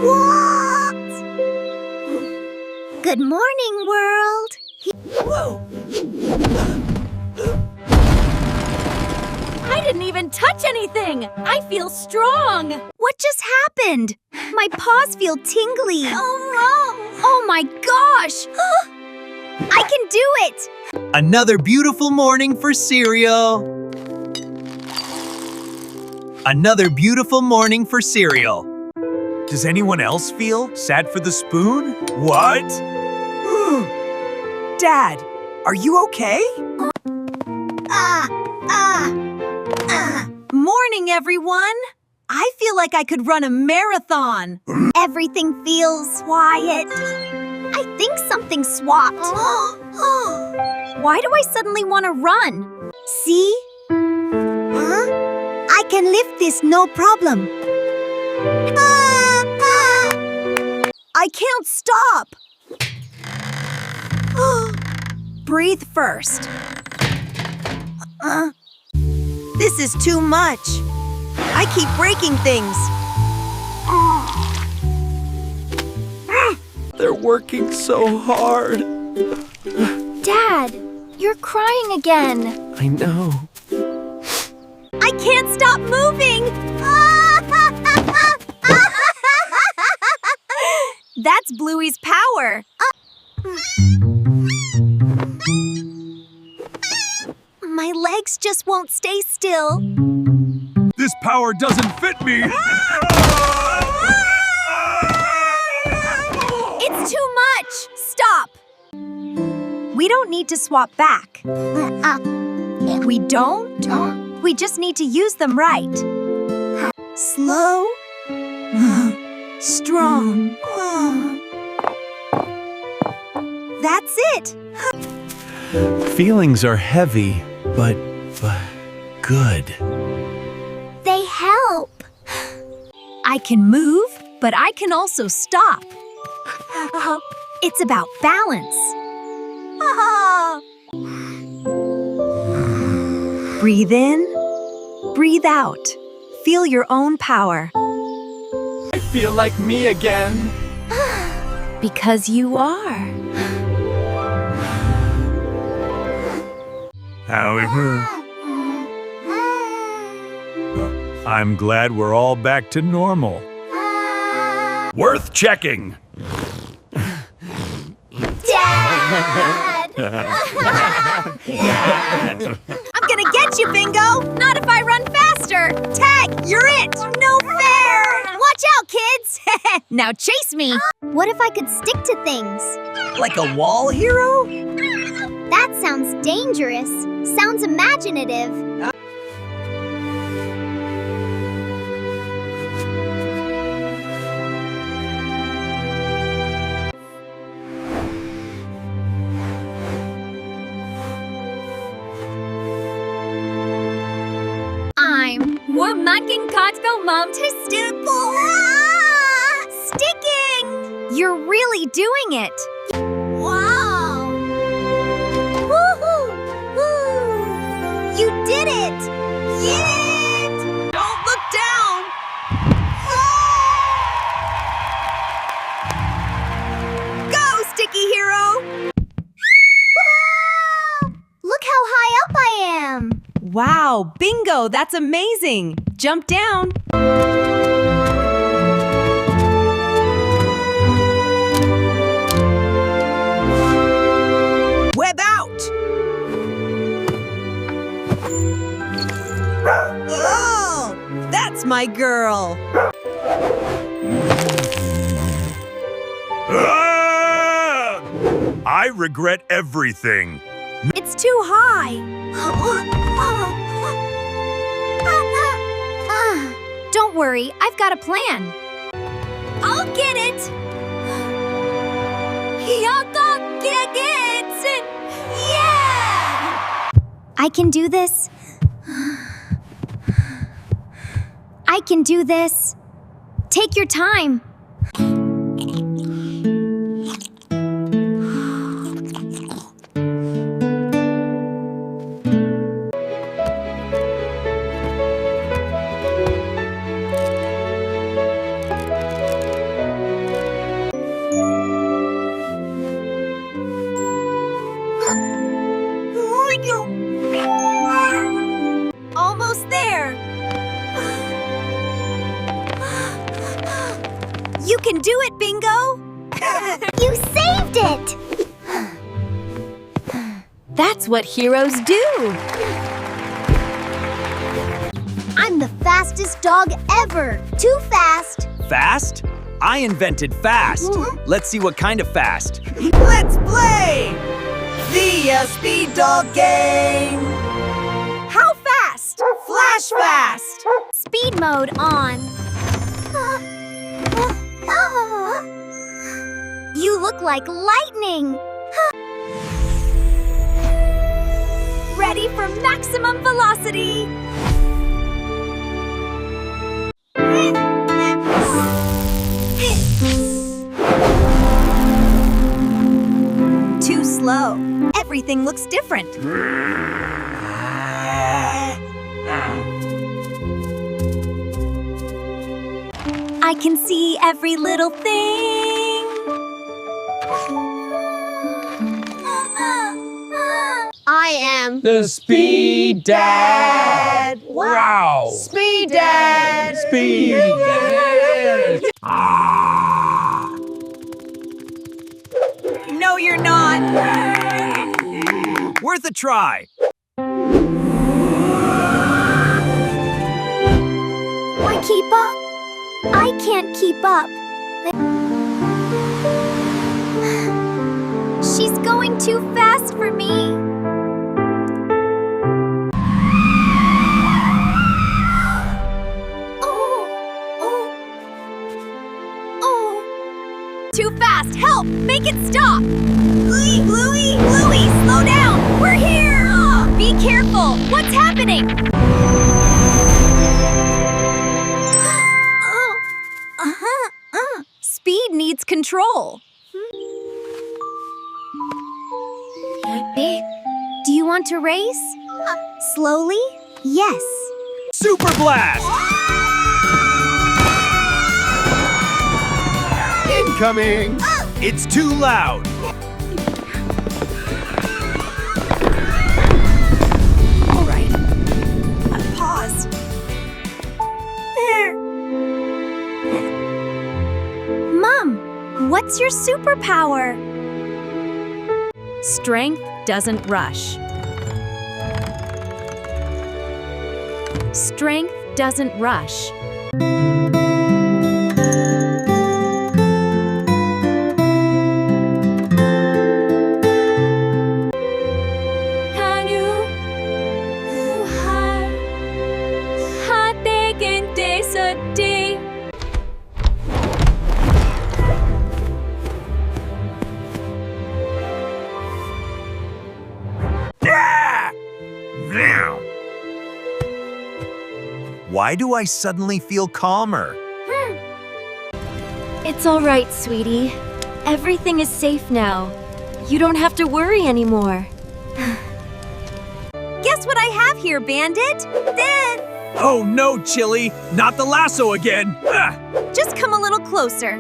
What? Good morning, world. Whoa! I didn't even touch anything! I feel strong! What just happened? My paws feel tingly. Oh no! Oh my gosh! I can do it! Another beautiful morning for cereal. Another beautiful morning for cereal. Does anyone else feel sad for the spoon? What? Dad, are you okay? Morning, everyone! I feel like I could run a marathon. Everything feels quiet. I think something swapped. Why do I suddenly want to run? See? I can lift this no problem. I can't stop! Breathe first. This is too much. I keep breaking things. They're working so hard. Dad, you're crying again. I know. I can't stop moving! That's Bluey's power. My legs just won't stay still. This power doesn't fit me. It's too much! Stop! We don't need to swap back. We don't? We just need to use them right. Slow. Strong. That's it! Feelings are heavy, but good. They help. I can move, but I can also stop. It's about balance. Breathe in, breathe out. Feel your own power. I feel like me again. Because you are. I'm glad we're all back to normal. Worth checking. Dad! I'm gonna get you, Bingo! Not if I run faster! Tag, you're it! No fair! Watch out, kids! Now chase me! What if I could stick to things? Like a wall hero? That sounds dangerous. Sounds imaginative. We're making cartwheel mom to stipple. Sticking! You're really doing it. Wow! Woohoo! Woo! You did it! Don't look down. Go, Sticky Hero! Look how high up I am! Wow, Bingo, that's amazing. Jump down. Web out. Oh, that's my girl. I regret everything. It's too high. Don't worry, I've got a plan. I'll get it. Yeah! I can do this. I can do this. Take your time. can do it, Bingo! You saved it! That's what heroes do! I'm the fastest dog ever! Too fast! Fast? I invented fast. Let's see what kind of fast. Let's play the speed dog game. How fast? Flash fast. Speed mode on. You look like lightning! Ready for maximum velocity! Too slow. Everything looks different. I can see every little thing. I am. The Speed Dad. Wow! Speed Dad. Speed! No, you're not. Worth a try. I keep up. I can't keep up. She's going too fast for me. Too fast! Help! Make it stop! Bluey! Bluey! Bluey! Slow down! We're here! Be careful! What's happening? Speed needs control. Do you want to race? Slowly? Yes. Super blast! Incoming! It's too loud. All right. Pause. Mom, what's your superpower? Strength doesn't rush. Strength doesn't rush. Why do I suddenly feel calmer? It's all right, sweetie. Everything is safe now. You don't have to worry anymore. Guess what I have here, Bandit? This! Oh no, Chili! Not the lasso again! Ah! Just come a little closer.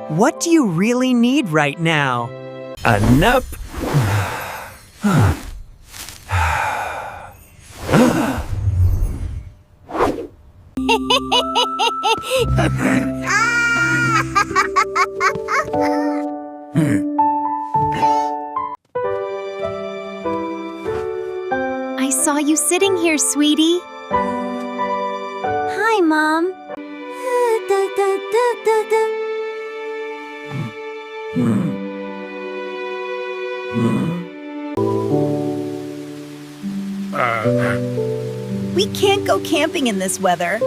What do you really need right now? A nap? I saw you sitting here, sweetie. Hi, Mom. We can't go camping in this weather.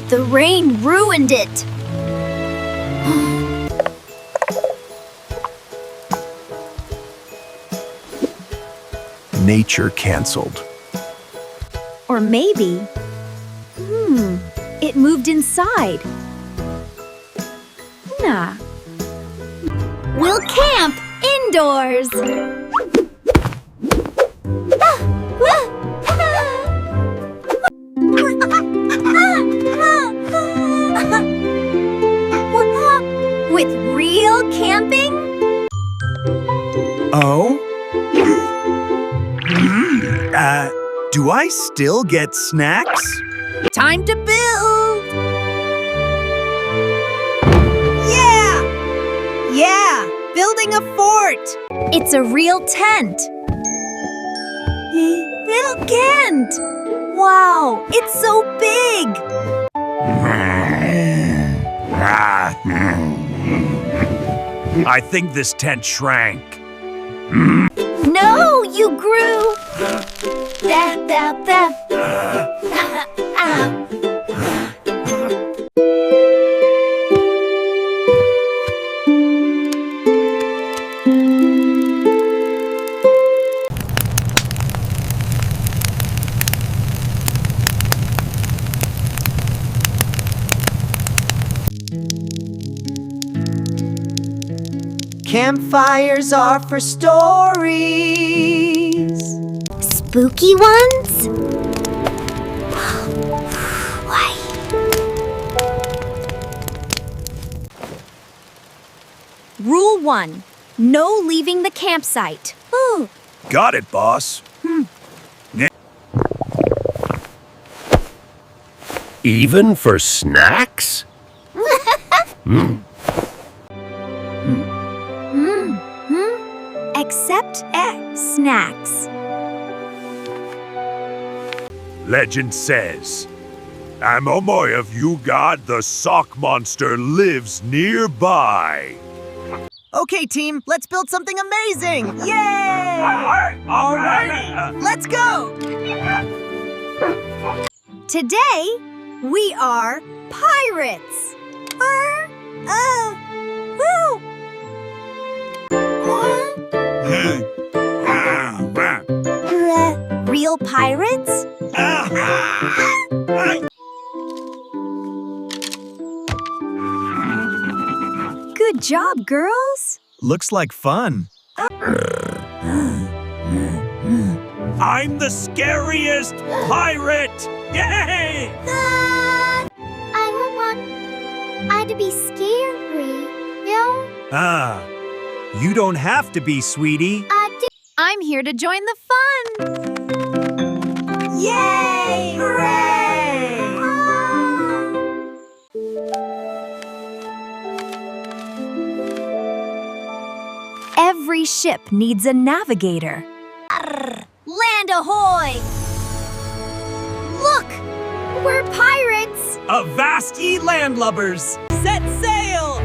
The rain ruined it. Nature canceled. Or maybe... it moved inside. Nah. We'll camp indoors. With real camping? Oh? Do I still get snacks? Time to build! Yeah! Yeah! Building a fort! It's a real tent. Little Kent! Wow, it's so big! I think this tent shrank. No, you grew. Campfires are for stories. Spooky ones? Why? Rule 1. No leaving the campsite. Got it, boss. Even for snacks? Except snacks. Legend says, Amomoy of Ugod, the sock monster, lives nearby. Okay, team, let's build something amazing! Yay! All right. Let's go! Today, we are pirates. Woo! Real pirates? Good job, girls. Looks like fun. I'm the scariest pirate! Yay! I don't want I to be scary. No? You don't have to be, sweetie. I'm here to join the fun. Yay! Hooray! Every ship needs a navigator. Land ahoy! Look! We're pirates! Avasti landlubbers! Set sail!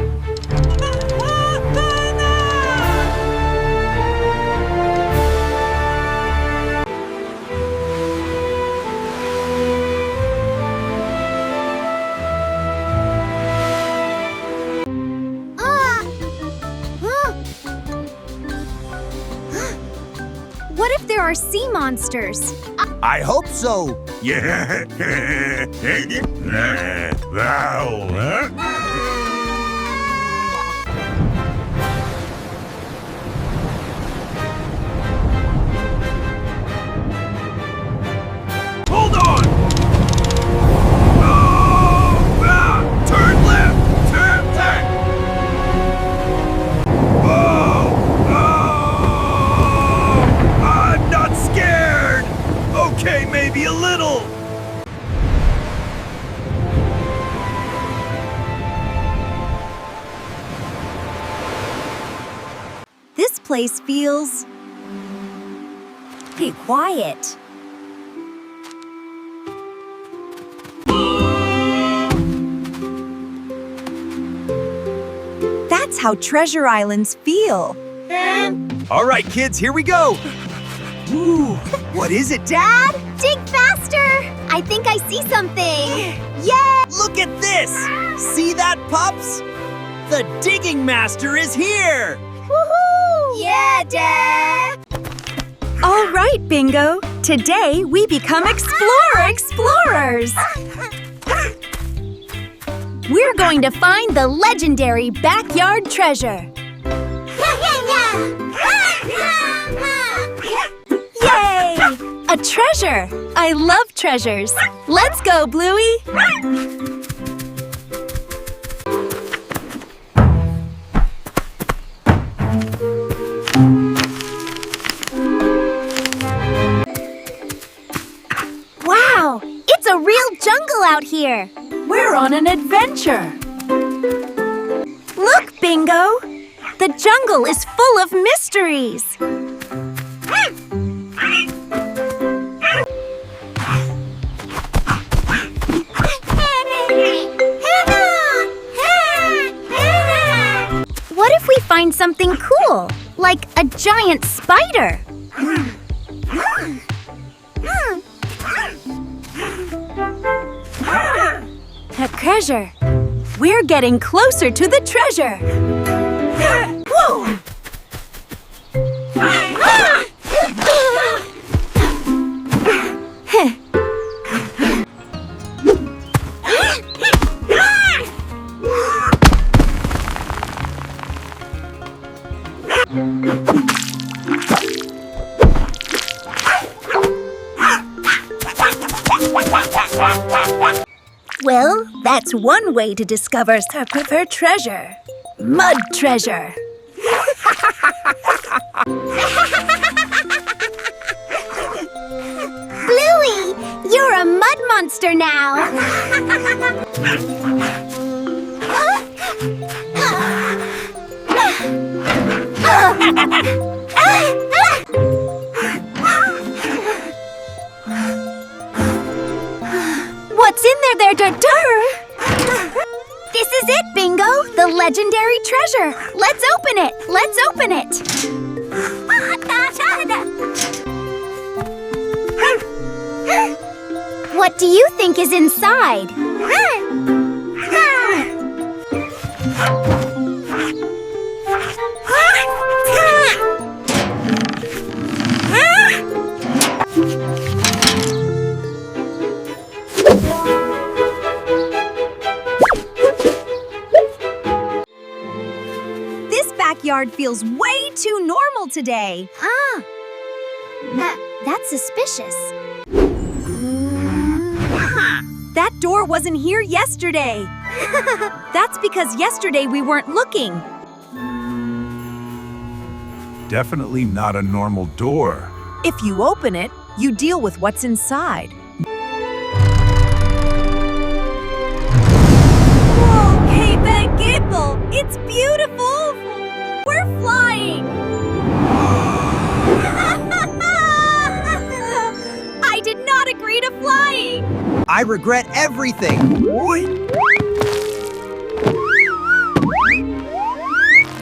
What if there are sea monsters? I hope so. Yeah. Hold on. Turn left. Turn left. I'm not scared. Okay, maybe a little. This place feels... quiet. That's how treasure islands feel. All right, kids, here we go. Ooh, what is it, Dad? Dig faster! I think I see something. Yeah! Look at this! See that, pups? The digging master is here! Woohoo! Yeah, Dad! All right, Bingo. Today we become explorers. We're going to find the legendary backyard treasure. Yay! A treasure! I love treasures. Let's go, Bluey. out here. We're on an adventure. Look, Bingo! The jungle is full of mysteries. What if we find something cool, like a giant spider? A treasure. We're getting closer to the treasure. Whoa! Well, that's one way to discover her treasure. Mud treasure. Bluey, you're a mud monster now. What's in there, Dur? This is it, Bingo, the legendary treasure. Let's open it. Let's open it. What do you think is inside? This backyard feels way too normal today. That's suspicious. That door wasn't here yesterday. That's because yesterday we weren't looking. Definitely not a normal door. If you open it, you deal with what's inside. Whoa, hey, Ben Gipple! It's beautiful! We're flying! I did not agree to flying! I regret everything.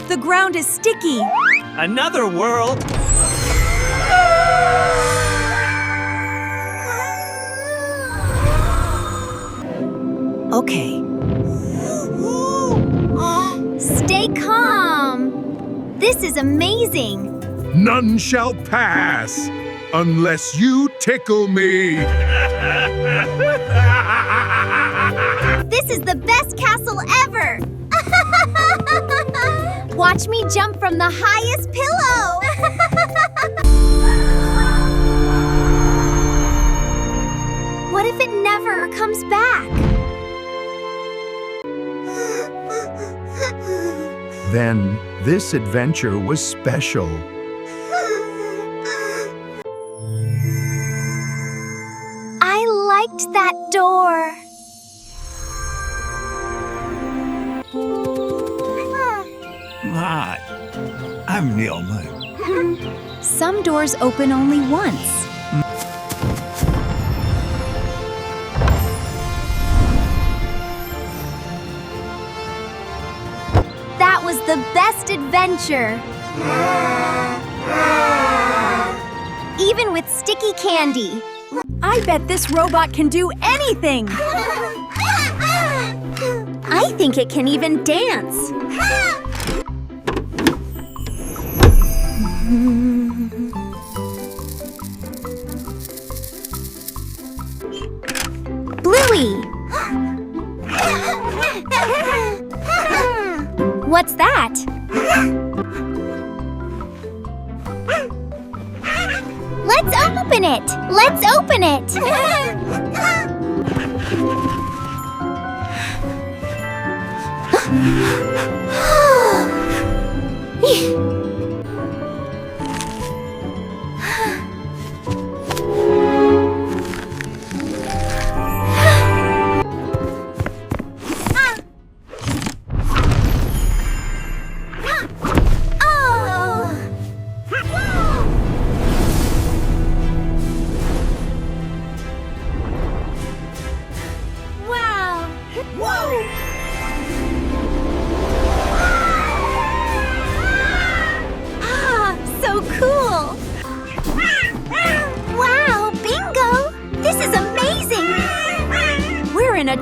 The ground is sticky. Another world. Okay. Stay calm. This is amazing. None shall pass unless you tickle me. This is the best castle ever. Watch me jump from the highest pillow. What if it never comes back? Then this adventure was special. I liked that door. Hi, I'm Neilman. Some doors open only once. That was the best adventure. Even with sticky candy. I bet this robot can do anything. I think it can even dance. Bluey! What's that? Let's open it! Let's open it!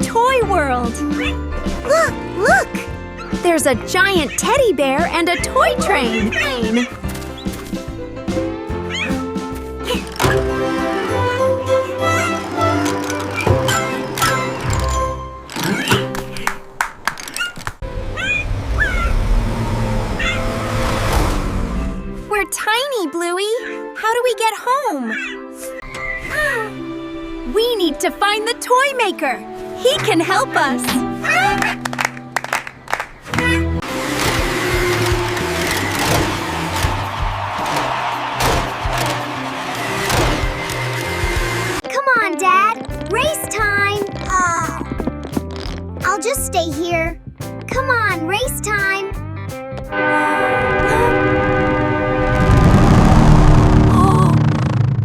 toy world. Look! There's a giant teddy bear and a toy train. We're tiny, Bluey. How do we get home? We need to find the toy maker. He can help us. Come on, Dad. Race time. I'll just stay here. Come on, race time.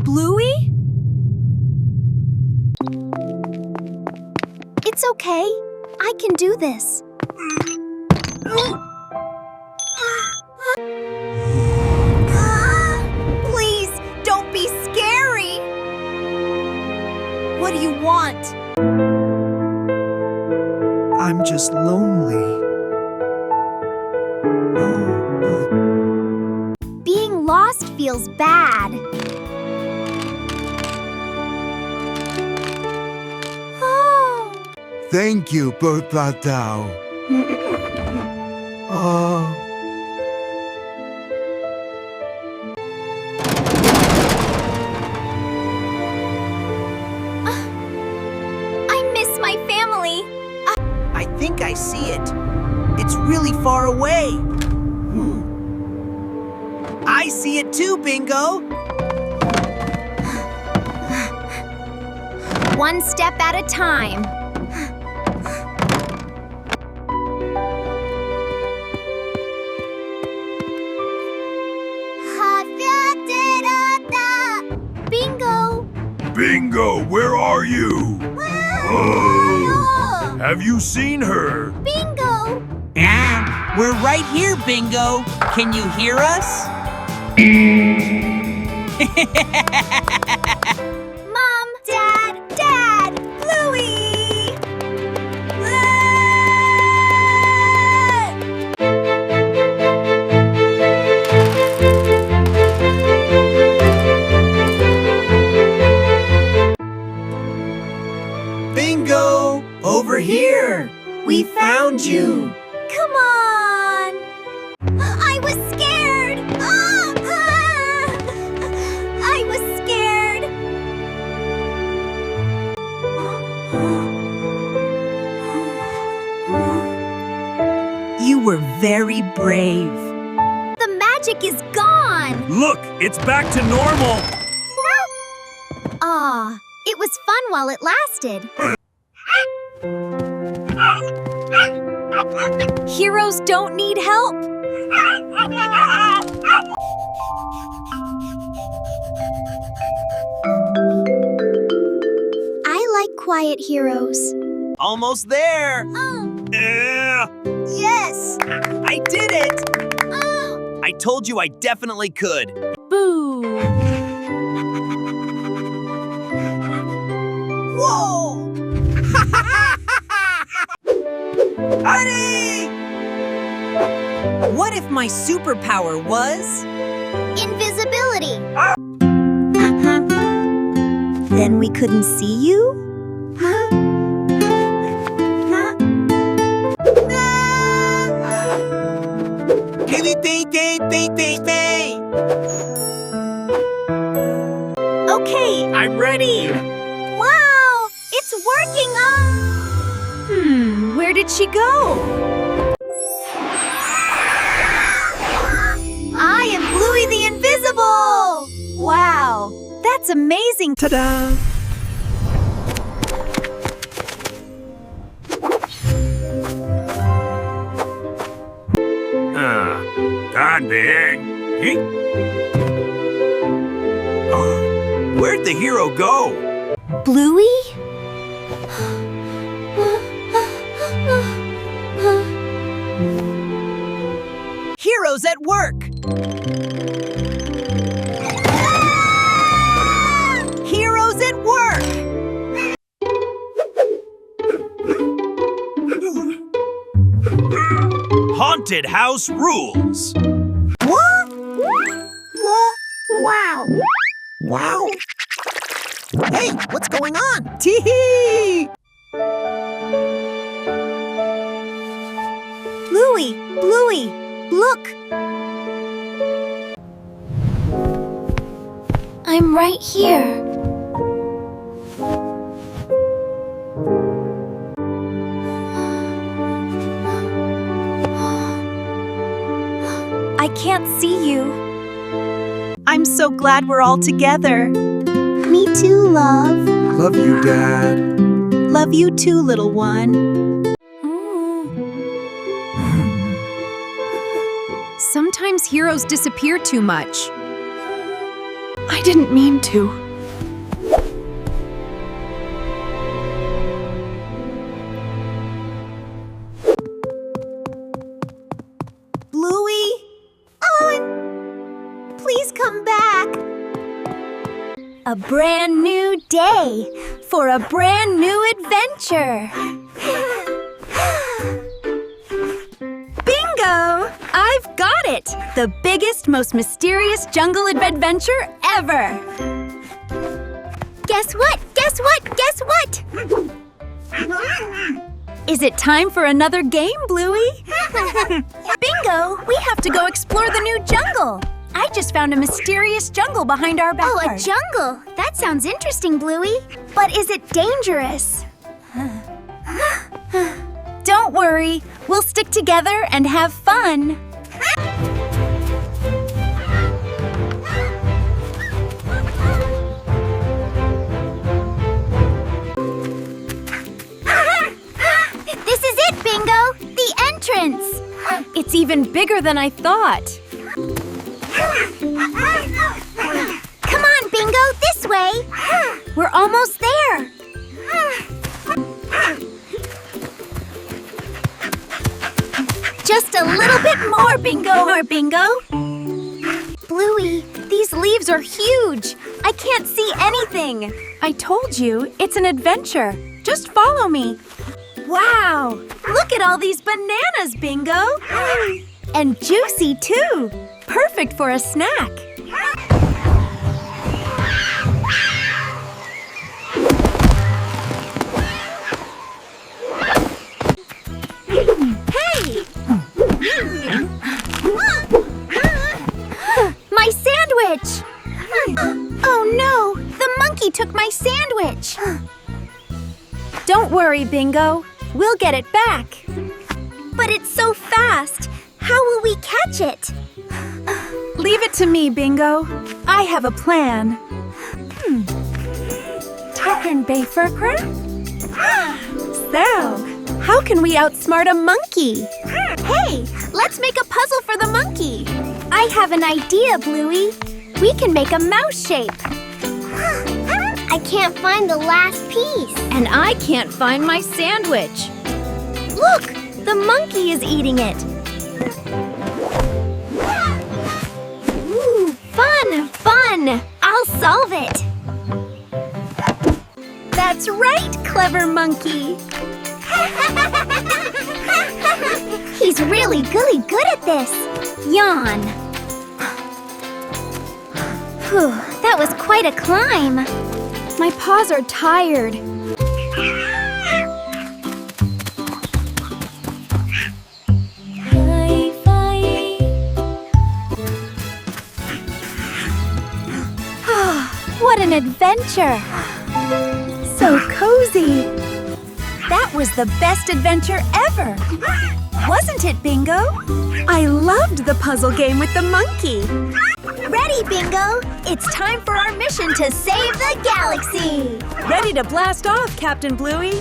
Bluey? It's okay. I can do this. Please, don't be scary. What do you want? I'm just lonely. Being lost feels bad. Thank you, Patao. I miss my family. I think I see it. It's really far away. I see it too, Bingo. One step at a time. Bingo! Bingo, where are you? Oh, have you seen her? Bingo! We're right here, Bingo. Can you hear us? Mom! Dad! Bluey! Bingo! Over here! We found you! Come on! I was scared! I was scared! You were very brave. The magic is gone! Look, it's back to normal. Aw, it was fun while it lasted. Heroes don't need help. I like quiet heroes. Almost there! Yeah. Yes! I did it! I told you I definitely could. Boo! Whoa! Honey! What if my superpower was? Invisibility. Then we couldn't see you? Okay, I'm ready! wow! It's working! Where did she go? I am Bluey the Invisible! Wow, that's amazing. Ta-da! Can't be. Where'd the hero go? Bluey? Heroes at work! Heroes at work! haunted house rules. Wow. Hey, what's going on? Tee-hee! Bluey, look! I'm right here. I can't see you. I'm so glad we're all together. Me too, love. Love you, Dad. Love you too, little one. Sometimes heroes disappear too much. I didn't mean to. Bluey? Owen, please come back. A brand new day for a brand new adventure. Bingo! I've got it! The biggest, most mysterious jungle adventure ever! Guess what? Guess what? Guess what? Is it time for another game, Bluey? Bingo! We have to go explore the new jungle! I just found a mysterious jungle behind our Oh, backyard. a jungle. That sounds interesting, Bluey. But is it dangerous? Don't worry, we'll stick together and have fun. This is it, Bingo! The entrance! It's even bigger than I thought. Come on, Bingo, this way! We're almost there! Just a little bit more, Bingo! Bluey, These leaves are huge. I can't see anything. I told you, it's an adventure. Just follow me. Wow! Look at all these bananas, Bingo! And juicy, too. Perfect for a snack. Hey! my sandwich! Oh no, the monkey took my sandwich! Don't worry, Bingo. We'll get it back. But it's so fast. How will we catch it? Leave it to me, Bingo. I have a plan. Turn Bayfurker? So, how can we outsmart a monkey? Hey, let's make a puzzle for the monkey. I have an idea, Bluey. We can make a mouse shape. I can't find the last piece. And I can't find my sandwich. Look, the monkey is eating it. Ooh, fun! I'll solve it. That's right, clever monkey. He's really good at this. Yawn. Whew, that was quite a climb. My paws are tired. What an adventure! So cozy. That was the best adventure ever. Wasn't it, Bingo? I loved the puzzle game with the monkey. Ready, Bingo? It's time for our mission to save the galaxy. Ready to blast off, Captain Bluey.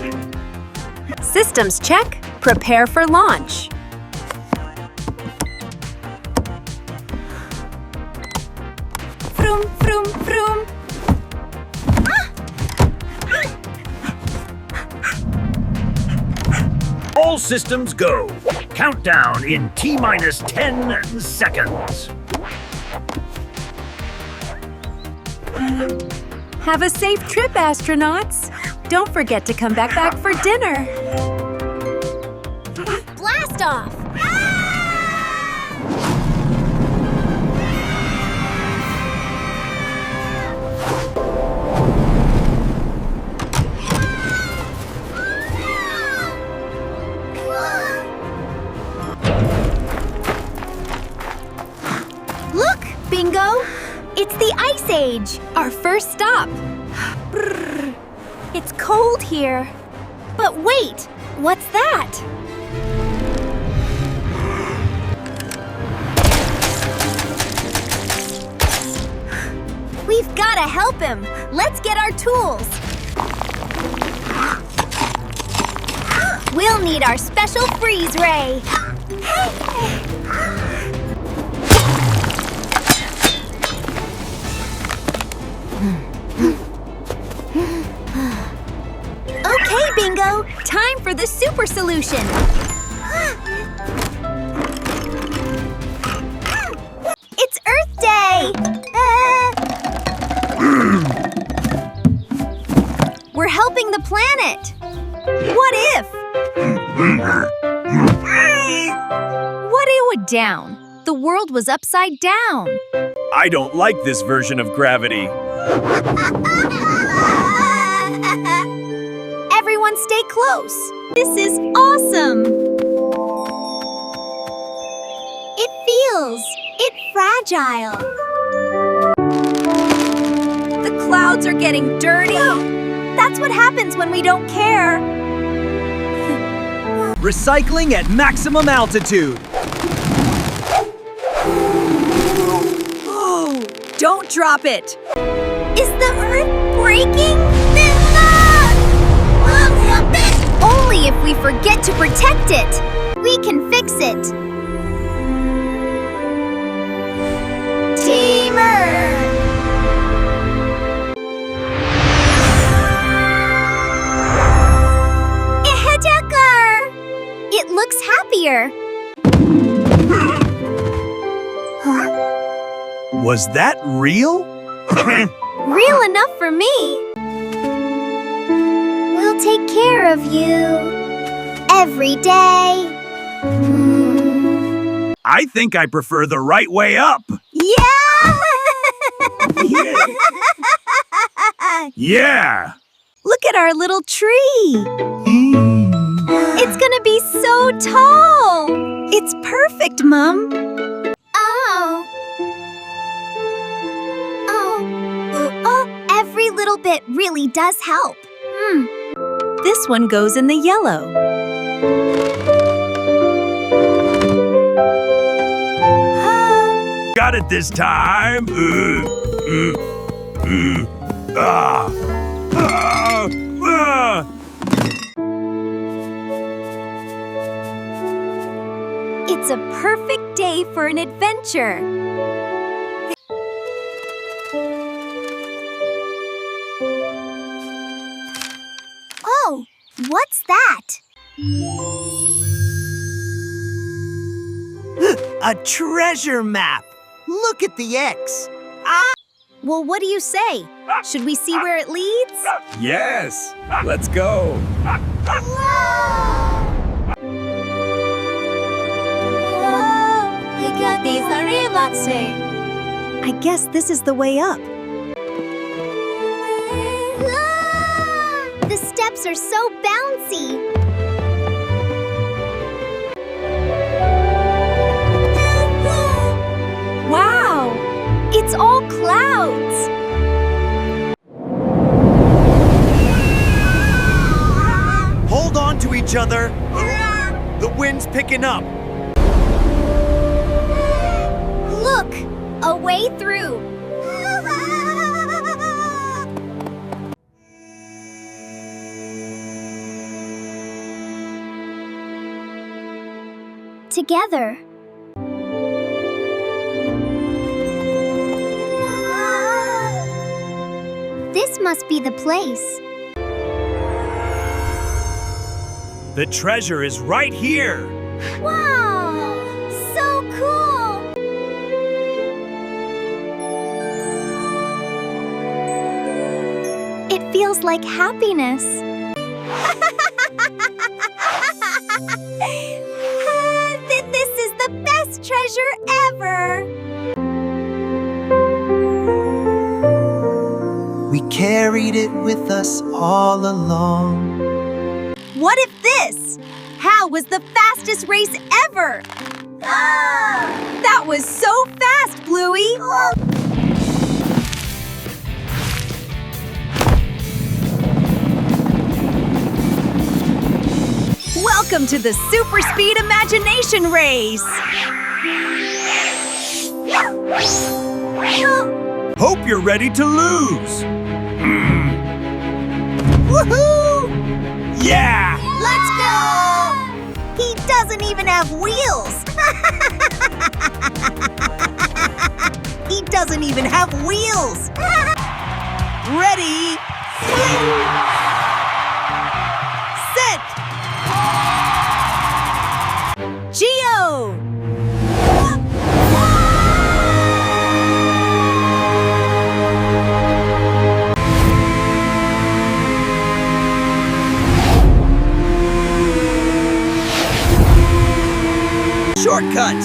Systems check. Prepare for launch. Vroom, vroom, vroom. All systems go. Countdown in T-minus 10 seconds. Have a safe trip, astronauts. Don't forget to come back for dinner. Blast off! Bingo! It's the Ice Age, our first stop. Brrr. It's cold here. But wait, what's that? We've got to help him. Let's get our tools. We'll need our special freeze ray. Okay, Bingo. Time for the super solution. It's Earth Day. We're helping the planet. What if? What if it down? The world was upside down. I don't like this version of gravity. Everyone stay close. This is awesome. It's fragile. The clouds are getting dirty. That's what happens when we don't care. Recycling at maximum altitude. Oh, don't drop it. Is the Earth breaking? Only if we forget to protect it. We can fix it. Team Earth! It looks happier. Was that real? Real enough for me. We'll take care of you every day. I think I prefer the right way up. Yeah! Yeah! Look at our little tree. It's gonna be so tall. It's perfect, Mom. Oh, every little bit really does help. This one goes in the yellow. Got it this time. Ah. Ah. Ah. It's a perfect day for an adventure. Oh, what's that? A treasure map. Look at the X. Well, what do you say? Should we see where it leads? Yes! Let's go! I guess this is the way up. The steps are so bouncy. Wow! It's all clouds. Hold on to each other. The wind's picking up. Look, a way through. Together. This must be the place. The treasure is right here! Wow! So cool! It feels like happiness. This is the best treasure ever! We carried it with us all along. What if this? Hal was the fastest race ever. That was so fast, Bluey! Welcome to the Super Speed Imagination Race! Hope you're ready to lose. Woohoo! Yeah! Let's go! He doesn't even have wheels! He doesn't even have wheels! Ready? Set! Geo! Shortcut!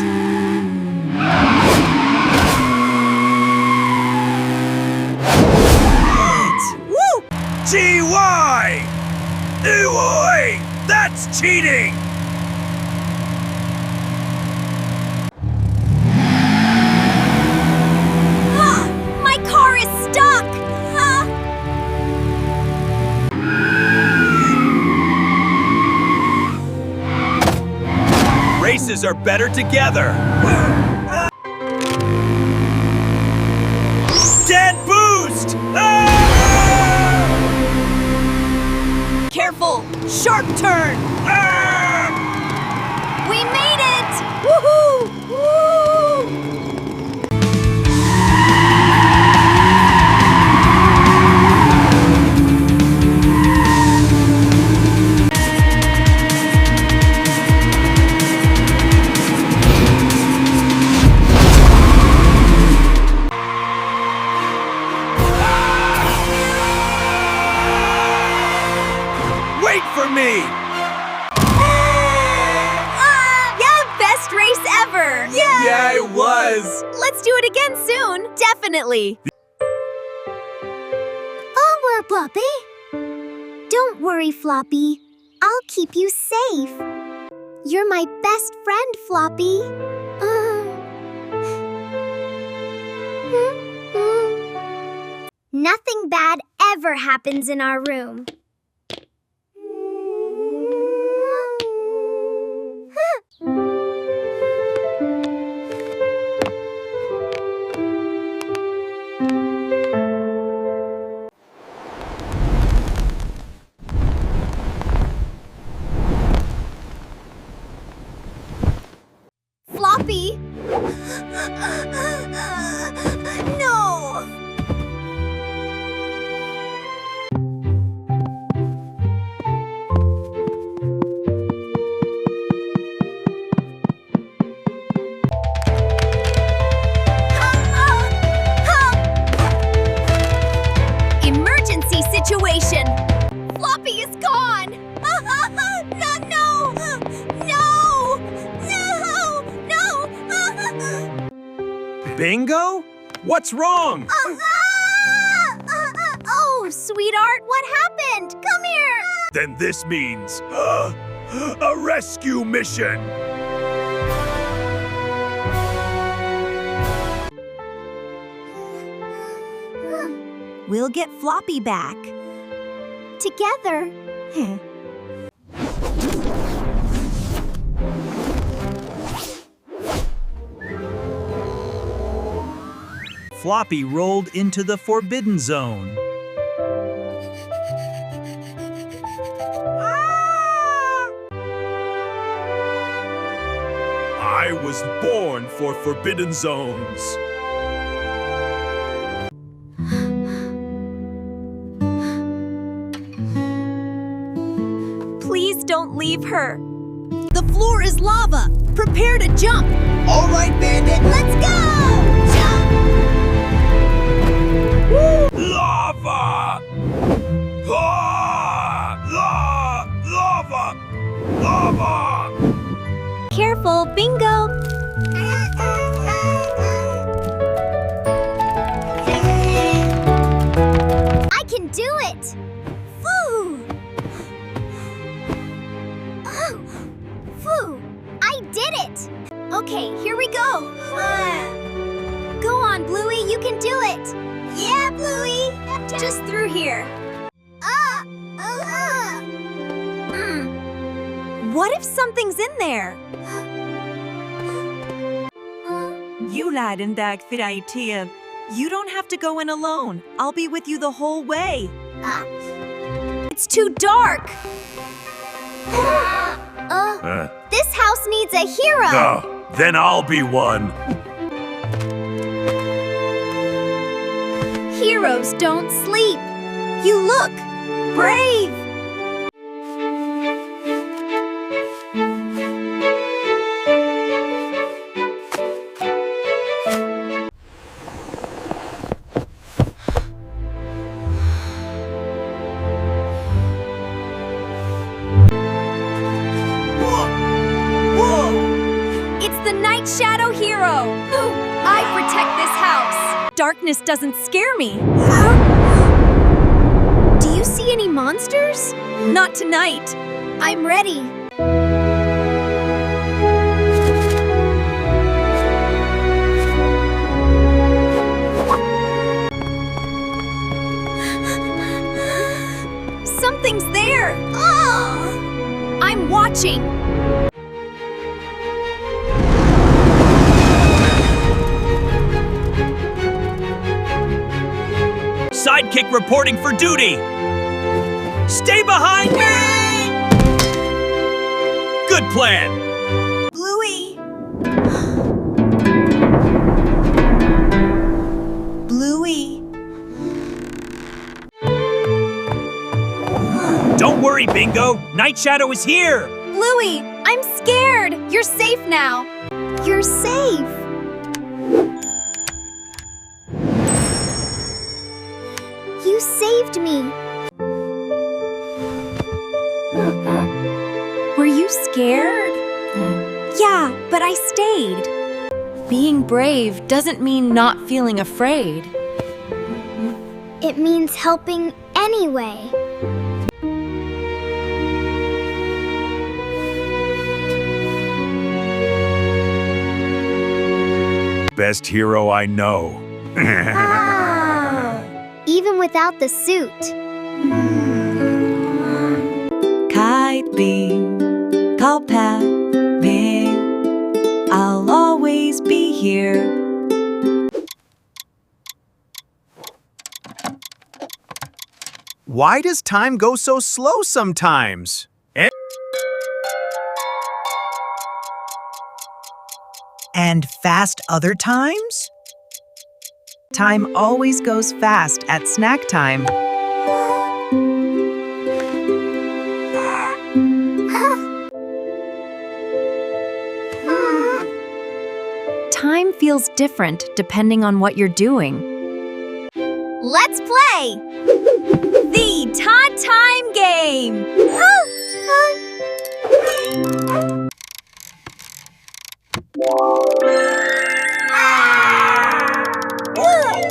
Woo! GY! Ewoy! That's cheating! My car is stuck! Races are better together. Dead boost! Ah! Careful! Sharp turn! Ah! We made it! Woohoo! Woo! Wait for me! Yeah, best race ever! Yeah, it was! Let's do it again soon! Definitely! Over, Floppy. Don't worry, Floppy. I'll keep you safe. You're my best friend, Floppy. Nothing bad ever happens in our room. Floppy! No! Emergency situation! Floppy is gone! No, no! No! No! No! Bingo? What's wrong? Oh, sweetheart, what happened? Come here. Then this means a rescue mission. We'll get Floppy back. Together. Floppy rolled into the forbidden zone. I was born for forbidden zones. Please don't leave her. The floor is lava. Prepare to jump. All right, Bandit, let's go! Lava! Lava! Lava! Careful, Bingo! I can do it. Phew. Oh. Phew. I did it. Okay, do it! Yeah, Bluey! Just through here. What if something's in there? You lied in that good idea. You don't have to go in alone. I'll be with you the whole way. It's too dark. This house needs a hero! Oh, then I'll be one. Heroes don't sleep! You look brave! It's the Night Shadow Hero. I protect this house. Darkness doesn't scare me. Do you see any monsters? Not tonight. I'm ready. Something's there. I'm watching. Sidekick reporting for duty. Stay behind me! Good plan. Bluey! Bluey! Don't worry, Bingo. Night Shadow is here. Bluey, I'm scared. You're safe now. You're safe. You saved me. Were you scared? Yeah, but I stayed. Being brave doesn't mean not feeling afraid. It means helping anyway. Best hero I know. Even without the suit. Kite beam, call Pat beam. I'll always be here. Why does time go so slow sometimes? And fast other times? Time always goes fast at snack time. Time feels different depending on what you're doing. Let's play! The Todd Time Game!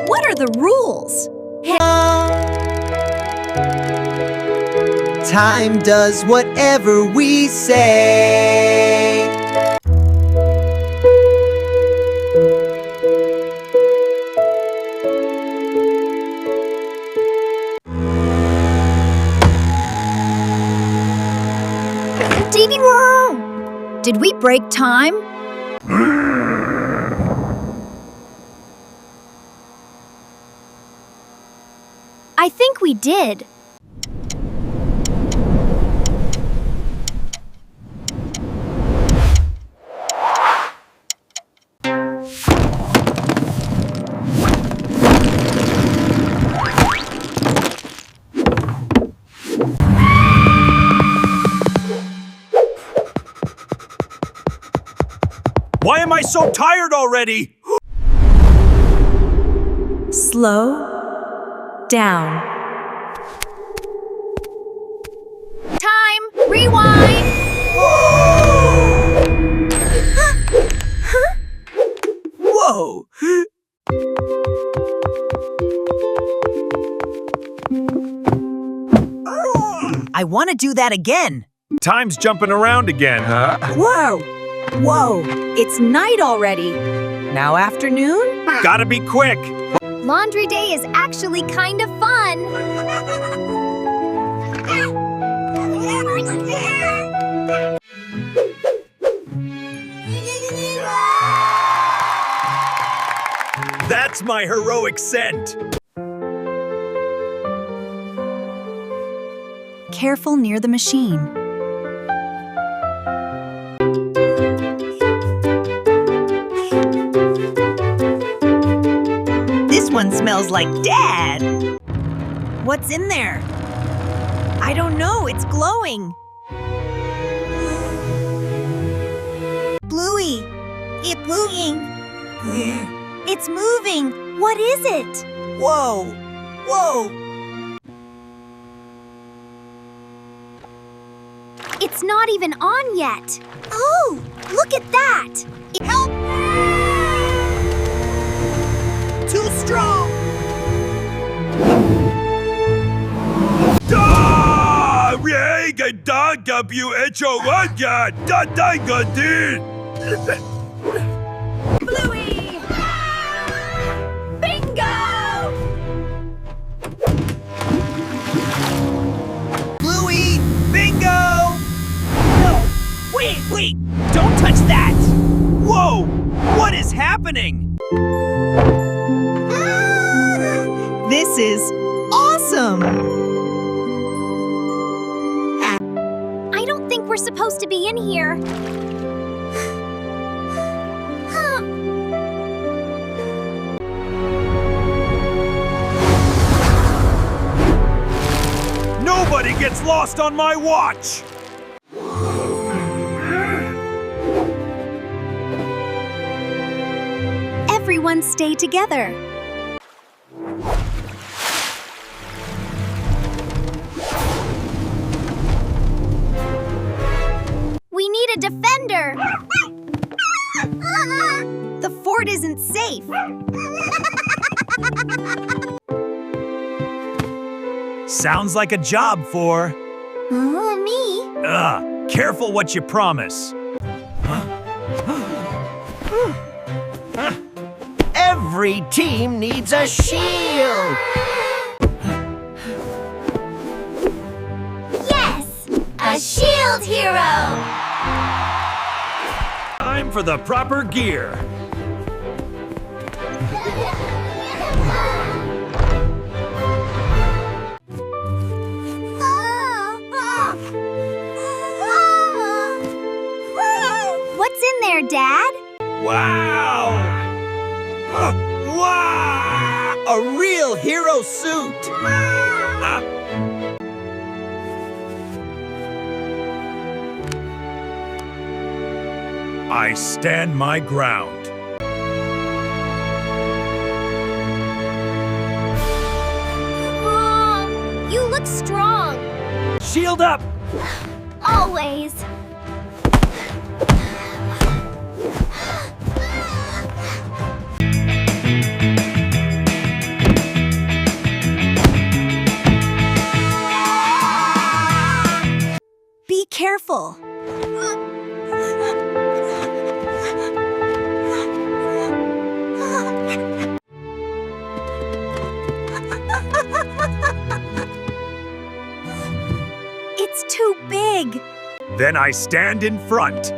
What are the rules? Time does whatever we say. Did we break time? I think we did. Why am I so tired already? Slow down. Time! Rewind! Whoa! I want to do that again. Time's jumping around again, huh? Whoa! Whoa! It's night already. Now afternoon? Gotta be quick. Laundry day is actually kind of fun. That's my heroic scent. Careful near the machine. This one smells like Dad. What's in there? I don't know, it's glowing. Bluey, it's moving. It's moving. What is it? Whoa! Whoa! It's not even on yet. Oh, look at that. Help! Too strong! Bluey! Bingo! Bluey! Bingo! No! Wait! Don't touch that! Whoa! What is happening? This is awesome! I don't think we're supposed to be in here. Nobody gets lost on my watch! Everyone stay together. We need a defender. The fort isn't safe. Sounds like a job for... Me? Careful what you promise. Every team needs a shield! Yes! A shield hero! Time for the proper gear. What's in there, Dad? Wow! Wow! A real hero suit! I stand my ground. Mom, you look strong. Shield up! Always. Be careful. It's too big. Then I stand in front.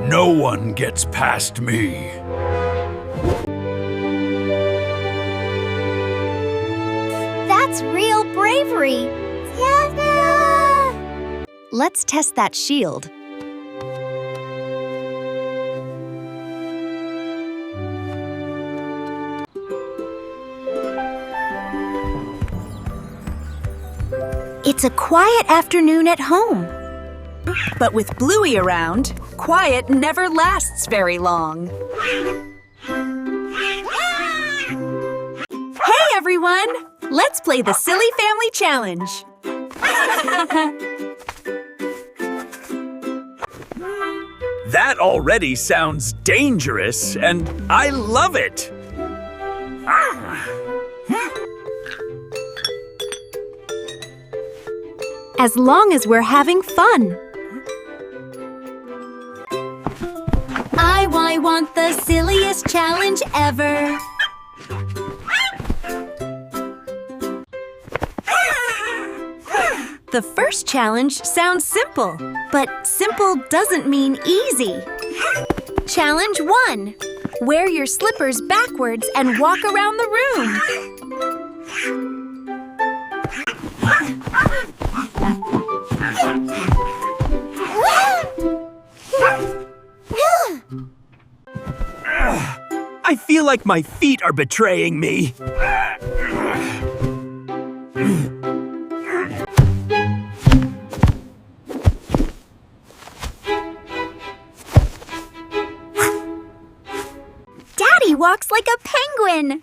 No one gets past me. That's real bravery. Let's test that shield. It's a quiet afternoon at home. But with Bluey around, quiet never lasts very long. Hey everyone! Let's play the Silly Family Challenge. That already sounds dangerous, and I love it. as long as we're having fun. I want the silliest challenge ever. The first challenge sounds simple, but simple doesn't mean easy. Challenge 1. Wear your slippers backwards and walk around the room. I feel like my feet are betraying me. Daddy walks like a penguin.